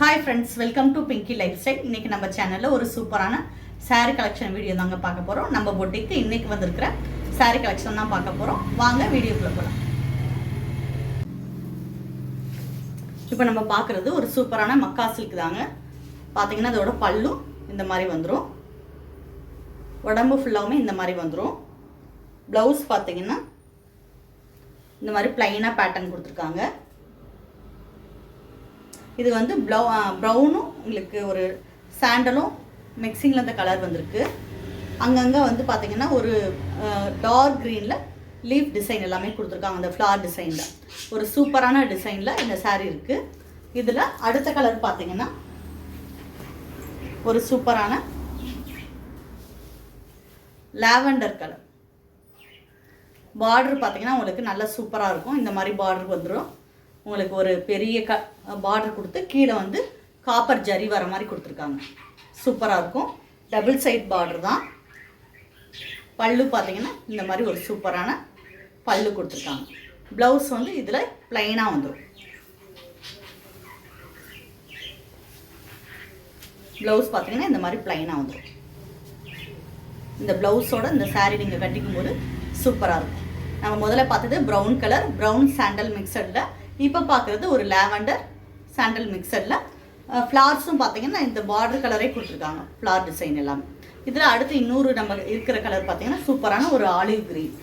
Hi friends, welcome to Pinky Lifestyle. இன்னைக்கு நம்ம சேனல்ல ஒரு சூப்பரான saree கலெக்ஷன் வீடியோ தாங்க பார்க்க போறோம். நம்ம பொட்டிக்கு இன்னைக்கு வந்திருக்கிற saree கலெக்ஷன் தான் பார்க்க போறோம். வாங்க வீடியோக்குள்ள போலாம். இப்போ நம்ம பார்க்கிறது ஒரு சூப்பரான மக்கா சில்க் தாங்க. பாத்தீங்கன்னா அதோட பல்லு இந்த மாதிரி வந்துரும். உடம்பு ஃபுல்லாவுமே இந்த மாதிரி வந்துரும். ப்ளவுஸ் பாத்தீங்கன்னா இந்த மாதிரி ப்ளைனா பேட்டர்ன் கொடுத்திருக்காங்க. இது வந்து ப்ரௌனும் உங்களுக்கு ஒரு சாண்டலும் மிக்சிங்கில் அந்த கலர் வந்திருக்கு. அங்கங்கே வந்து பார்த்தீங்கன்னா ஒரு டார்க் க்ரீனில் லீஃப் டிசைன் எல்லாமே கொடுத்துருக்காங்க. அந்த ஃப்ளார் டிசைனில் ஒரு சூப்பரான டிசைனில் இந்த சாரீ இருக்குது. இதில் அடுத்த கலர் பார்த்தீங்கன்னா ஒரு சூப்பரான லாவெண்டர் கலர். பார்டர் பார்த்தீங்கன்னா உங்களுக்கு நல்லா சூப்பராக இருக்கும். இந்த மாதிரி பார்டர் வந்துடும். உங்களுக்கு ஒரு பெரிய பார்டர் கொடுத்து கீழே வந்து காப்பர் ஜரி வர மாதிரி கொடுத்துருக்காங்க. சூப்பராக இருக்கும். டபுள் சைட் பார்டர் தான். பல்லு பார்த்தீங்கன்னா இந்த மாதிரி ஒரு சூப்பரான பல்லு கொடுத்துருக்காங்க. ப்ளவுஸ் வந்து இதில் ப்ளைனாக வந்துடும். ப்ளவுஸ் பார்த்தீங்கன்னா இந்த மாதிரி ப்ளைனாக வந்துடும். இந்த ப்ளவுஸோட இந்த சாரீ நீங்கள் கட்டிக்கும் போது சூப்பராக இருக்கும். நம்ம முதல்ல பார்த்தது ப்ரௌன் கலர், ப்ரௌன் சாண்டல் மிக்சடில். இப்போ பார்க்குறது ஒரு லாவெண்டர் சாண்டல் மிக்சரில். ஃப்ளார்ஸும் பார்த்தீங்கன்னா இந்த பார்டர் கலரே கொடுத்துருக்காங்க. ஃப்ளார் டிசைன் எல்லாமே. இதில் அடுத்து இன்னொரு நம்ம இருக்கிற கலர் பார்த்தீங்கன்னா சூப்பரான ஒரு ஆலிவ் கிரீன்.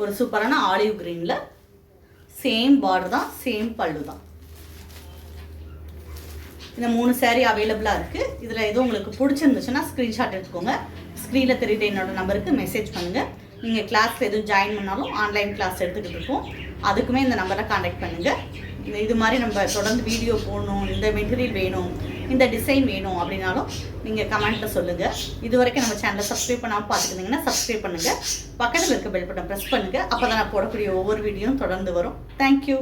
ஒரு சூப்பரான ஆலிவ் கிரீனில் சேம் பார்டர் தான், சேம் பல்லு தான். இந்த 3 சாரீ அவைலபிளாக இருக்குது. இதில் எதுவும் உங்களுக்கு பிடிச்சிருந்துச்சுன்னா ஸ்க்ரீன்ஷாட் எடுத்துக்கோங்க. ஸ்க்ரீனில் தெரியுற என்னோடய நம்பருக்கு மெசேஜ் பண்ணுங்கள். நீங்கள் கிளாஸில் எதுவும் ஜாயின் பண்ணாலும் ஆன்லைன் கிளாஸ் எடுத்துக்கிட்டு இருக்கோம். அதுக்குமே இந்த நம்பரை காண்டாக்ட் பண்ணுங்கள். இது மாதிரி நம்ம தொடர்ந்து வீடியோ போடணும், இந்த மெட்டீரியல் வேணும், இந்த டிசைன் வேணும் அப்படின்னாலும் நீங்கள் கமெண்ட்டில் சொல்லுங்கள். இது வரைக்கும் நம்ம சேனலை சப்ஸ்கிரைப் பண்ணாமல் பார்த்துக்கிட்டிங்கன்னா சப்ஸ்கிரைப் பண்ணுங்கள். பக்கத்தில் இருக்க பெல் பட்டன் ப்ரெஸ் பண்ணுங்கள். அப்போ தான் நான் போடக்கூடிய ஒவ்வொரு வீடியோவும் தொடர்ந்து வரும். தேங்க்யூ.